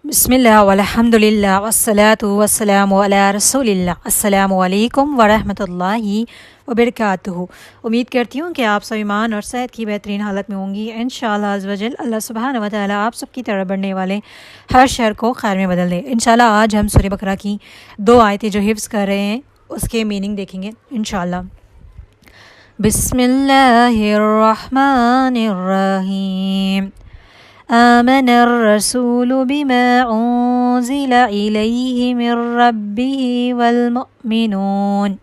بسم اللہ والحمد للہ والصلاة والسلام علی رسول اللہ۔ السلام علیکم ورحمۃ اللہ وبرکاتہ۔ امید کرتی ہوں کہ آپ سب ایمان اور صحت کی بہترین حالت میں ہوں گی۔ انشاءاللہ عز و جل اللہ سبحانہ و تعالیٰ آپ سب کی طرف بڑھنے والے ہر شر کو خیر میں بدل دے۔ انشاءاللہ آج ہم سورہ بقرہ کی 2 آیتیں جو حفظ کر رہے ہیں اس کے میننگ دیکھیں گے انشاءاللہ۔ بسم اللہ الرحمن الرحیم۔ آمن الرسول بما انزل الیہ من ربہ والمؤمنون۔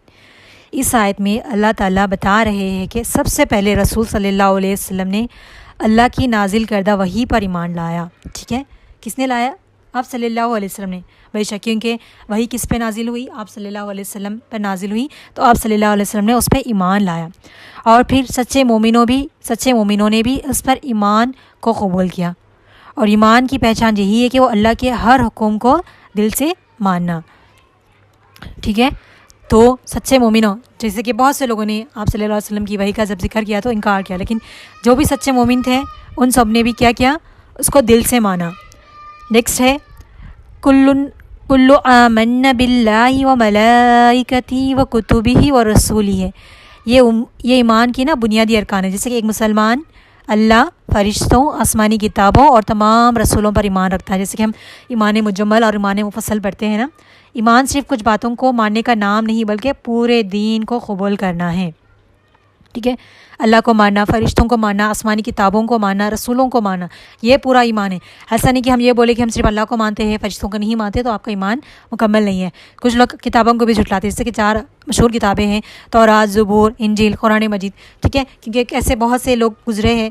اس آیت میں اللہ تعالیٰ بتا رہے ہیں کہ سب سے پہلے رسول صلی اللہ علیہ وسلم نے اللہ کی نازل کردہ وحی پر ایمان لایا۔ ٹھیک ہے، کس نے لایا؟ آپ صلی اللہ علیہ وسلم نے۔ بے شک کیونکہ وحی کس پہ نازل ہوئی؟ آپ صلی اللہ علیہ وسلم پر نازل ہوئی، تو آپ صلی اللہ علیہ وسلم نے اس پہ ایمان لایا، اور پھر سچے مومنوں نے بھی اس پر ایمان کو قبول کیا۔ اور ایمان کی پہچان یہی ہے کہ وہ اللہ کے ہر حکم کو دل سے ماننا۔ ٹھیک ہے، تو سچے مومنوں، جیسے کہ بہت سے لوگوں نے آپ صلی اللہ علیہ وسلم کی وحی کا جب ذکر کیا تو انکار کیا، لیکن جو بھی سچے مومن تھے ان سب نے بھی کیا اس کو دل سے مانا۔ نیکسٹ ہے کل آمن باللہ وملائکتہ وکتبہ ورسولہ۔ یہ ایمان کی بنیادی ارکان ہے، جیسے کہ ایک مسلمان اللہ، فرشتوں، آسمانی کتابوں اور تمام رسولوں پر ایمان رکھتا ہے۔ جیسے کہ ہم ایمان مجمل اور ایمان مفصل پڑھتے ہیں نا۔ ایمان صرف کچھ باتوں کو ماننے کا نام نہیں بلکہ پورے دین کو قبول کرنا ہے۔ ٹھیک ہے، اللہ کو ماننا، فرشتوں کو ماننا، آسمانی کتابوں کو ماننا، رسولوں کو ماننا، یہ پورا ایمان ہے۔ ایسا نہیں کہ ہم یہ بولے کہ ہم صرف اللہ کو مانتے ہیں، فرشتوں کو نہیں مانتے، تو آپ کا ایمان مکمل نہیں ہے۔ کچھ لوگ کتابوں کو بھی جھٹلاتے ہیں، جیسے کہ 4 مشہور کتابیں ہیں، تورات، زبور، انجیل، قرآن مجید۔ ٹھیک ہے، کیونکہ ایسے بہت سے لوگ گزرے ہیں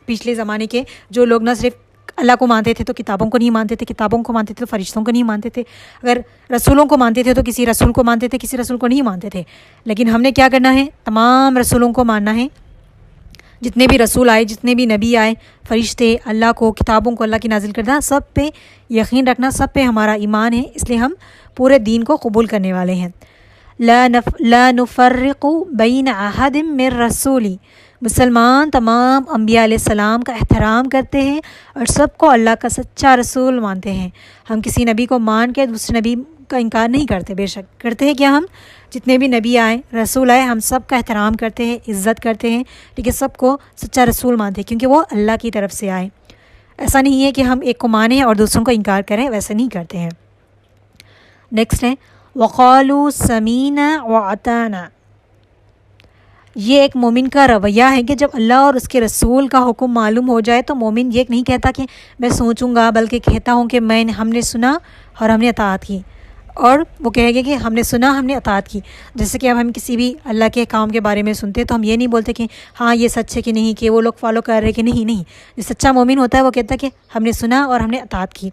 پچھلے زمانے کے جو لوگ نہ صرف اللہ کو مانتے تھے تو کتابوں کو نہیں مانتے تھے، کتابوں کو مانتے تھے تو فرشتوں کو نہیں مانتے تھے، اگر رسولوں کو مانتے تھے تو کسی رسول کو مانتے تھے، کسی رسول کو نہیں مانتے تھے۔ لیکن ہم نے کیا کرنا ہے؟ تمام رسولوں کو ماننا ہے، جتنے بھی رسول آئے، جتنے بھی نبی آئے، فرشتے، اللہ کو، کتابوں کو، اللہ کی نازل کردہ سب پہ یقین رکھنا، سب پہ ہمارا ایمان ہے، اس لیے ہم پورے دین کو قبول کرنے والے ہیں۔ لا نفرق بین احد من رسولی۔ مسلمان تمام انبیاء علیہ السلام کا احترام کرتے ہیں اور سب کو اللہ کا سچا رسول مانتے ہیں۔ ہم کسی نبی کو مان کے دوسرے نبی کا انکار نہیں کرتے، بے شک کرتے ہیں کیا؟ ہم جتنے بھی نبی آئے، رسول آئے، ہم سب کا احترام کرتے ہیں، عزت کرتے ہیں، ٹھیک ہے، سب کو سچا رسول مانتے ہیں کیونکہ وہ اللہ کی طرف سے آئے۔ ایسا نہیں ہے کہ ہم ایک کو مانیں اور دوسروں کو انکار کریں، ویسے نہیں کرتے ہیں۔ نیکسٹ ہے وقالوا سمیعنا واطعنا۔ یہ ایک مومن کا رویہ ہے کہ جب اللہ اور اس کے رسول کا حکم معلوم ہو جائے تو مومن یہ نہیں کہتا کہ میں سوچوں گا، بلکہ کہتا ہوں کہ ہم نے سنا اور ہم نے اطاعت کی، اور وہ کہے گا کہ ہم نے سنا، ہم نے اطاعت کی۔ جیسے کہ اب ہم کسی بھی اللہ کے کام کے بارے میں سنتے تو ہم یہ نہیں بولتے کہ ہاں یہ سچ ہے کہ نہیں، کہ وہ لوگ فالو کر رہے کہ نہیں۔ جو سچا مومن ہوتا ہے وہ کہتا ہے کہ ہم نے سنا اور ہم نے اطاعت کی۔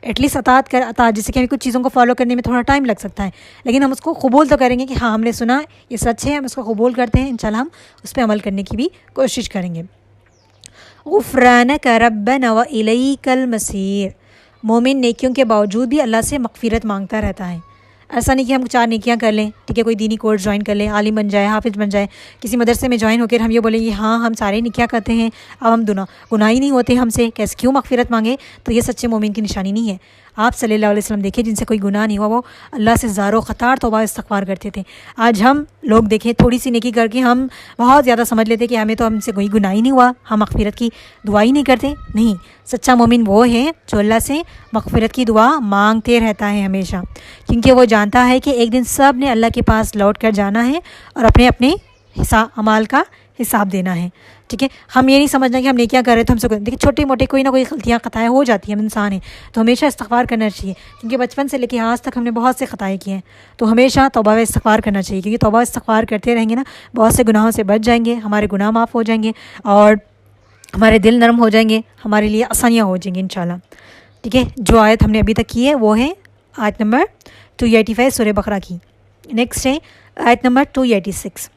ایٹ لیسٹ اطاعت جیسے کہ ہمیں کچھ چیزوں کو فالو کرنے میں تھوڑا ٹائم لگ سکتا ہے، لیکن ہم اس کو قبول تو کریں گے کہ ہاں ہم نے سنا، یہ سچ ہے، ہم اس کو قبول کرتے ہیں، انشاءاللہ ہم اس پہ عمل کرنے کی بھی کوشش کریں گے۔ غفرانک ربنا والیک المصیر۔ مومن نیکیوں کے باوجود بھی اللہ سے مغفرت مانگتا رہتا ہے۔ ایسا نہیں کہ ہم 4 نیکیاں کر لیں، ٹھیک ہے، کوئی دینی کورس جوائن کر لیں، عالم بن جائے، حافظ بن جائے، کسی مدرسے میں جوائن ہو کر ہم یہ بولیں گے ہاں ہم سارے نیکیاں کرتے ہیں، اب ہم گناہ ہی نہیں ہوتے ہم سے، کیسے کیوں مغفرت مانگے؟ تو یہ سچے مومن کی نشانی نہیں ہے۔ آپ صلی اللہ علیہ وسلم دیکھیں جن سے کوئی گناہ نہیں ہوا، وہ اللہ سے زار و خطار توبہ استغفار کرتے تھے۔ آج ہم لوگ دیکھیں تھوڑی سی نیکی کر کے ہم بہت زیادہ سمجھ لیتے کہ ہم سے کوئی گناہ ہی نہیں ہوا، ہم مغفرت کی دعا ہی نہیں کرتے۔ نہیں، سچا مومن وہ ہے جو اللہ سے مغفرت کی دعا مانگتے رہتا ہے ہمیشہ، کیونکہ وہ جانتا ہے کہ ایک دن سب نے اللہ کے پاس لوٹ کر جانا ہے اور اپنے اعمال کا حساب دینا ہے۔ ٹھیک ہے، ہم یہ نہیں سمجھنا کہ ہم نیکیاں کر رہے تو ہم سے دیکھیں چھوٹی موٹی کوئی نہ کوئی غلطیاں خطائیں ہو جاتی ہیں، ہم انسان ہیں تو ہمیشہ استغفار کرنا چاہیے، کیونکہ بچپن سے لے کے آج تک ہم نے بہت سے خطائیں کی ہیں، تو ہمیشہ توبہ و استغفار کرنا چاہیے، کیونکہ توبہ و استغفار کرتے رہیں گے نا بہت سے گناہوں سے بچ جائیں گے، ہمارے گناہ معاف ہو جائیں گے اور ہمارے دل نرم ہو جائیں گے، ہمارے لیے آسانیاں ہو جائیں گی انشاءاللہ۔ ٹھیک ہے، جو آیت ہم نے ابھی تک کی ہے وہ ہے آیت نمبر 285 سورہ بقرہ کی۔ نیکسٹ ہے آیت نمبر 286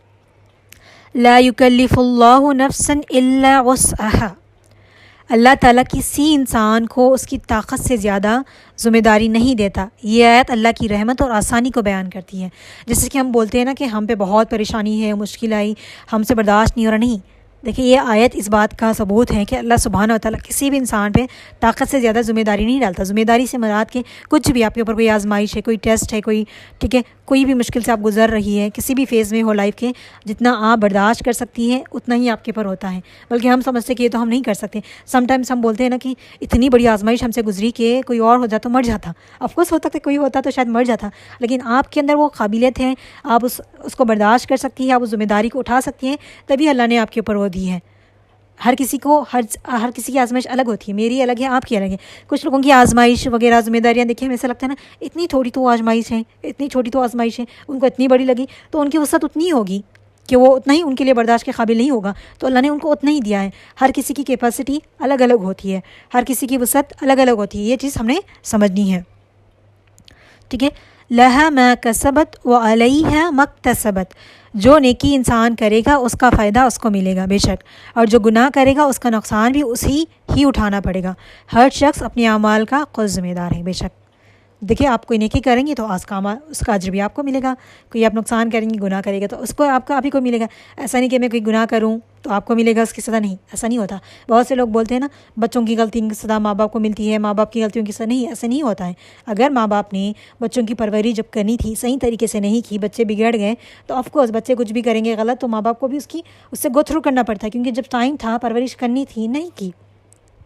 لا یکلف اللہ نفسا الا وسعها۔ اللہ تعالیٰ کسی انسان کو اس کی طاقت سے زیادہ ذمہ داری نہیں دیتا۔ یہ آیت اللہ کی رحمت اور آسانی کو بیان کرتی ہے۔ جیسے کہ ہم بولتے ہیں نا کہ ہم پہ بہت پریشانی ہے، مشکل آئی، ہم سے برداشت نہیں ہو رہا، نہیں، دیکھیے یہ آیت اس بات کا ثبوت ہے کہ اللہ سبحانہ و تعالیٰ کسی بھی انسان پہ طاقت سے زیادہ ذمہ داری نہیں ڈالتا. ذمہ داری سے مراد کہ کچھ بھی آپ کے اوپر کوئی آزمائش ہے, کوئی ٹیسٹ ہے, کوئی ٹھیک ہے کوئی بھی مشکل سے آپ گزر رہی ہے, کسی بھی فیز میں ہو لائف کے, جتنا آپ برداشت کر سکتی ہیں اتنا ہی آپ کے اوپر ہوتا ہے. بلکہ ہم سمجھتے کہ یہ تو ہم نہیں کر سکتے. سم ٹائمس ہم بولتے ہیں نا کہ اتنی بڑی آزمائش ہم سے گزری کہ کوئی اور ہو جاتا تو مر جاتا. آف کورس ہوتا کہ کوئی ہوتا تو شاید مر جاتا, لیکن آپ کے اندر وہ قابلیت ہے, آپ اس کو برداشت کر سکتی ہیں, آپ اس ذمہ داری کو اٹھا سکتی ہیں, تبھی اللہ نے آپ کے اوپر وہ دی ہے. ہر کسی کو ہر کسی کی آزمائش الگ ہوتی ہے. میری الگ ہے, آپ کی الگ ہے. کچھ لوگوں کی آزمائش وغیرہ ذمہ داریاں دیکھیں ہمیں ایسا لگتا ہے نا اتنی تھوڑی تو آزمائش ہے, اتنی چھوٹی تو آزمائش ہے, ان کو اتنی بڑی لگی تو ان کی وسعت اتنی ہوگی کہ وہ اتنا ہی ان کے لیے برداشت کے قابل نہیں ہوگا. تو اللہ نے ان کو اتنا ہی دیا ہے. ہر کسی کی کیپیسٹی الگ الگ ہوتی ہے, ہر کسی کی وسعت الگ الگ ہوتی ہے. یہ چیز ہم نے سمجھنی ہے. ٹھیک ہے. لہا ما کسبت وعلیہا مکتسبت, جو نیکی انسان کرے گا اس کا فائدہ اس کو ملے گا بے شک, اور جو گناہ کرے گا اس کا نقصان بھی اسی ہی اٹھانا پڑے گا. ہر شخص اپنے اعمال کا خود ذمہ دار ہے بے شک. دیکھیں آپ کوئی نیکی کریں گی تو اس کا اجر بھی آپ کو ملے گا. کوئی آپ نقصان کریں گی, گناہ کرے گا تو اس کو آپ ہی کو ملے گا. ایسا نہیں کہ میں کوئی گناہ کروں تو آپ کو ملے گا اس کی سزا, نہیں, ایسا نہیں ہوتا. بہت سے لوگ بولتے ہیں نا بچوں کی غلطی کی سزا ماں باپ کو ملتی ہے, ماں باپ کی غلطیوں کی سزا نہیں, ایسا نہیں ہوتا ہے. اگر ماں باپ نے بچوں کی پرورش جب کرنی تھی صحیح طریقے سے نہیں کی, بچے بگڑ گئے تو آف کورس بچے کچھ بھی کریں گے غلط تو ماں باپ کو بھی اس سے گو تھرو کرنا پڑتا ہے, کیونکہ جب ٹائم تھا پرورش کرنی تھی نہیں کی.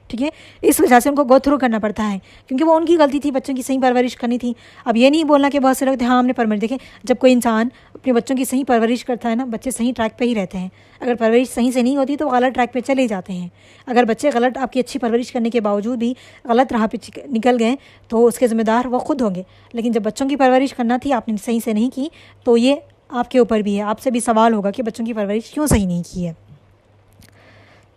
ٹھیک ہے, اس وجہ سے ان کو گو تھرو کرنا پڑتا ہے, کیونکہ وہ ان کی غلطی تھی, بچوں کی صحیح پرورش کرنی تھی. اب یہ نہیں بولنا کہ بہت سے لوگ تھے ہاں ہم نے پرورش, دیکھیں جب کوئی انسان اپنے بچوں کی صحیح پرورش کرتا ہے نا, بچے صحیح ٹریک پہ ہی رہتے ہیں. اگر پرورش صحیح سے نہیں ہوتی تو غلط ٹریک پہ چلے جاتے ہیں. اگر بچے غلط آپ کی اچھی پرورش کرنے کے باوجود بھی غلط راہ پہ نکل گئے تو اس کے ذمہ دار وہ خود ہوں گے. لیکن جب بچوں کی پرورش کرنا تھی آپ نے صحیح سے نہیں کی تو یہ آپ کے اوپر بھی ہے, آپ سے بھی سوال ہوگا کہ بچوں کی پرورش کیوں صحیح نہیں کی ہے.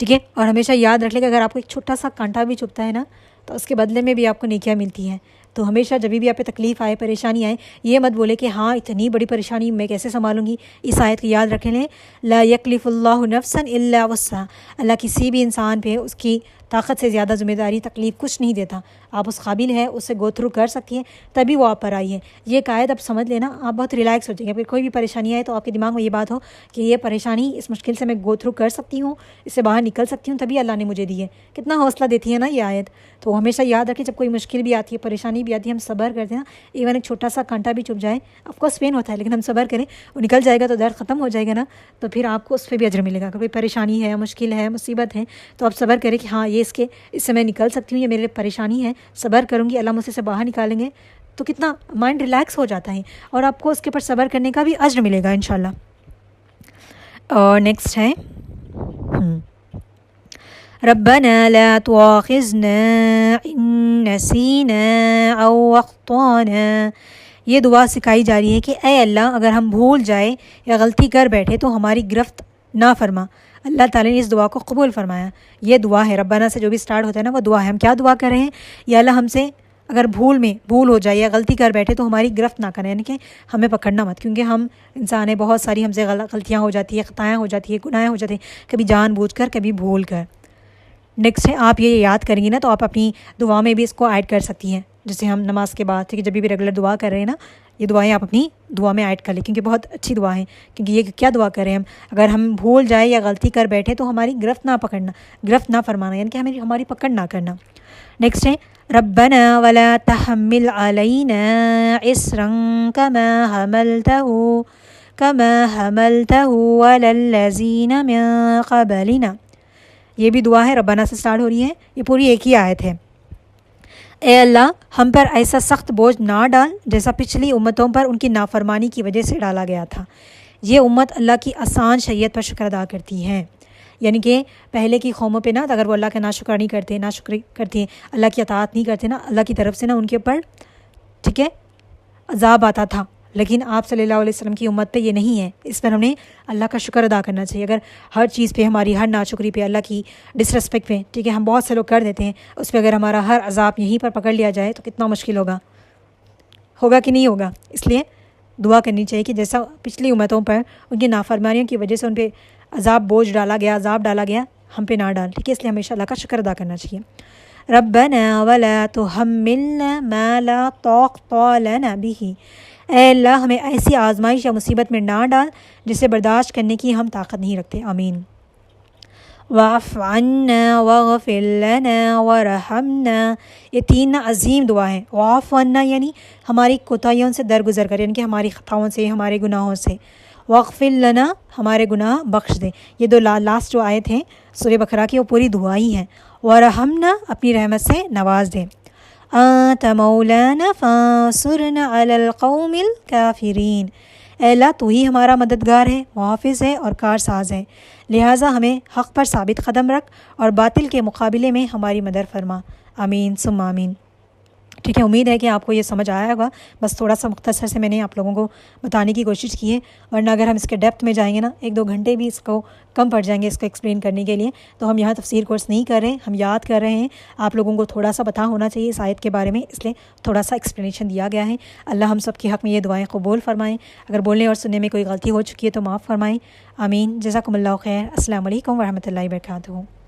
ٹھیک ہے. اور ہمیشہ یاد رکھ لیں کہ اگر آپ کو ایک چھوٹا سا کانٹا بھی چبھتا ہے نا تو اس کے بدلے میں بھی آپ کو نیکیاں ملتی ہیں. تو ہمیشہ جب بھی آپ پہ تکلیف آئے, پریشانی آئے, یہ مت بولے کہ ہاں اتنی بڑی پریشانی میں کیسے سنبھالوں گی. اس آیت کو یاد رکھ لیں, لا یکلف اللہ نفسا الا وسعها, اللہ کسی بھی انسان پہ اس کی طاقت سے زیادہ ذمہ داری تکلیف کچھ نہیں دیتا. آپ اس قابل ہے, اس سے گو تھرو کر سکتی ہیں, تبھی وہ آپ پر آئی ہے. یہ قاعد اب سمجھ لینا, آپ بہت ریلیکس ہو جائیں گے. پھر کوئی بھی پریشانی آئے تو آپ کے دماغ میں یہ بات ہو کہ یہ پریشانی اس مشکل سے میں گو تھرو کر سکتی ہوں, اس سے باہر نکل سکتی ہوں, تبھی اللہ نے مجھے دی ہے. کتنا حوصلہ دیتی ہے نا یہ آیت. تو ہمیشہ یاد رکھیں جب کوئی مشکل بھی آتی ہے, پریشانی بھی آتی ہے, ہم صبر کرتے ہیں نا, ایون ایک چھوٹا سا کانٹا بھی چبھ جائے آف کورس پین ہوتا ہے, لیکن ہم صبر کریں, وہ نکل جائے گا تو درد ختم ہو جائے گا نا, تو پھر آپ کو اس پہ بھی اجر ملے گا. اگر کوئی پریشانی ہے, مشکل ہے, مصیبت ہے تو آپ صبر کریں کہ ہاں یہ اس سے میں نکل سکتی ہوں, یہ میرے لیے پریشانی ہے, صبر کروں گی, اللہ مجھ سے باہر نکالیں گے, تو کتنا مائنڈ ریلیکس ہو جاتا ہے اور آپ کو اس کے اوپر صبر کرنے کا بھی اجر ملے گا انشاءاللہ. اور نیکسٹ ہے ربنا لا تؤاخذنا ان نسینا او اخطانا. یہ دعا سکھائی جا رہی ہے کہ اے اللہ اگر ہم بھول جائے یا غلطی کر بیٹھے تو ہماری گرفت نہ فرما. اللہ تعالیٰ نے اس دعا کو قبول فرمایا. یہ دعا ہے ربنا سے جو بھی سٹارٹ ہوتا ہے نا وہ دعا ہے. ہم کیا دعا کر رہے ہیں, یا اللہ ہم سے اگر بھول ہو جائے یا غلطی کر بیٹھے تو ہماری گرفت نہ کریں, یعنی کہ ہمیں پکڑنا مت, کیونکہ ہم انسان ہیں, بہت ساری ہم سے غلطیاں ہو جاتی ہیں, خطائیں ہو جاتی ہیں, گناہیں ہو جاتے ہیں, کبھی جان بوجھ کر کبھی بھول کر. نیکسٹ ہے آپ یہ یاد کریں گی نا تو آپ اپنی دعا میں بھی اس کو ایڈ کر سکتی ہیں, جسے ہم نماز کے بعد, ٹھیک ہے, جب بھی ریگولر دعا کر رہے ہیں نا, یہ دعائیں آپ اپنی دعا میں ایڈ کر لیں, کیونکہ بہت اچھی دعا ہے. کیونکہ یہ کیا دعا کر رہے ہیں ہم, اگر ہم بھول جائے یا غلطی کر بیٹھے تو ہماری گرفت نہ فرمانا, یعنی کہ ہماری پکڑ نہ کرنا. نیکسٹ ہے ربنا ولا تحمل علینا اصرا كما حملته على الذین من قبلنا. یہ بھی دعا ہے, ربنا سے سٹارٹ ہو رہی ہے, یہ پوری ایک ہی آیت ہے. اے اللہ ہم پر ایسا سخت بوجھ نہ ڈال جیسا پچھلی امتوں پر ان کی نافرمانی کی وجہ سے ڈالا گیا تھا. یہ امت اللہ کی آسان شریعت پر شکر ادا کرتی ہے, یعنی کہ پہلے کی قوموں پہ نا اگر وہ اللہ کا ناشکری کرتے, اللہ کی اطاعت نہیں کرتے نا, اللہ کی طرف سے نا ان کے اوپر, ٹھیک ہے, عذاب آتا تھا. لیکن آپ صلی اللہ علیہ وسلم کی امت پہ یہ نہیں ہے. اس پر ہم نے اللہ کا شکر ادا کرنا چاہیے. اگر ہر چیز پہ ہماری, ہر ناشکری پہ, اللہ کی ڈسرسپیکٹ پہ, ٹھیک ہے, ہم بہت سے لوگ کر دیتے ہیں, اس پہ اگر ہمارا ہر عذاب یہیں پر پکڑ لیا جائے تو کتنا مشکل ہوگا کہ نہیں ہوگا. اس لیے دعا کرنی چاہیے کہ جیسا پچھلی امتوں پر ان کی نافرمانیوں کی وجہ سے ان پہ عذاب ڈالا گیا, ہم پہ نہ ڈال, ٹھیک ہے. اس لیے ہمیشہ اللہ کا شکر ادا کرنا چاہیے. ربنا ولا تحملنا ما لا طاقة لنا به. اے اللہ ہمیں ایسی آزمائش یا مصیبت میں نہ ڈال جسے برداشت کرنے کی ہم طاقت نہیں رکھتے. آمین. واعف عنا واغفر لنا ورحمنا، یہ تین عظیم دعا ہیں۔ واعف عنا یعنی ہماری کوتاہیوں سے درگزر کر، یعنی کہ ہماری خطاؤں سے، ہمارے گناہوں سے۔ واغفر لنا، ہمارے گناہ بخش دے۔ یہ دو لاسٹ جو آیت ہیں سورہ بقرہ کی، وہ پوری دعا ہی ہیں۔ ورحمنا، اپنی رحمت سے نواز دے۔ انت مولانا فانصرنا علی القوم الکافرین، اے اللہ تو ہی ہمارا مددگار ہے، محافظ ہے اور کارساز ہے، لہٰذا ہمیں حق پر ثابت قدم رکھ اور باطل کے مقابلے میں ہماری مدد فرما۔ آمین ثم آمین۔ ٹھیک ہے، امید ہے کہ آپ کو یہ سمجھ آیا ہوگا۔ بس تھوڑا سا مختصر سے میں نے آپ لوگوں کو بتانے کی کوشش کی ہے، ورنہ اگر ہم اس کے ڈیپتھ میں جائیں گے نا، 1-2 گھنٹے بھی اس کو کم پڑ جائیں گے اس کو ایکسپلین کرنے کے لیے۔ تو ہم یہاں تفسیر کورس نہیں کر رہے ہیں، ہم یاد کر رہے ہیں۔ آپ لوگوں کو تھوڑا سا پتہ ہونا چاہیے اس آیت کے بارے میں، اس لیے تھوڑا سا ایکسپلینیشن دیا گیا ہے۔ اللہ ہم سب کے حق میں یہ دعائیں قبول فرمائیں۔ اگر بولنے اور سننے میں کوئی غلطی ہو چکی ہے تو معاف فرمائیں۔ آمین۔ جزاکم اللہ خیر۔ السلام علیکم ورحمۃ اللہ وبرکاتہ۔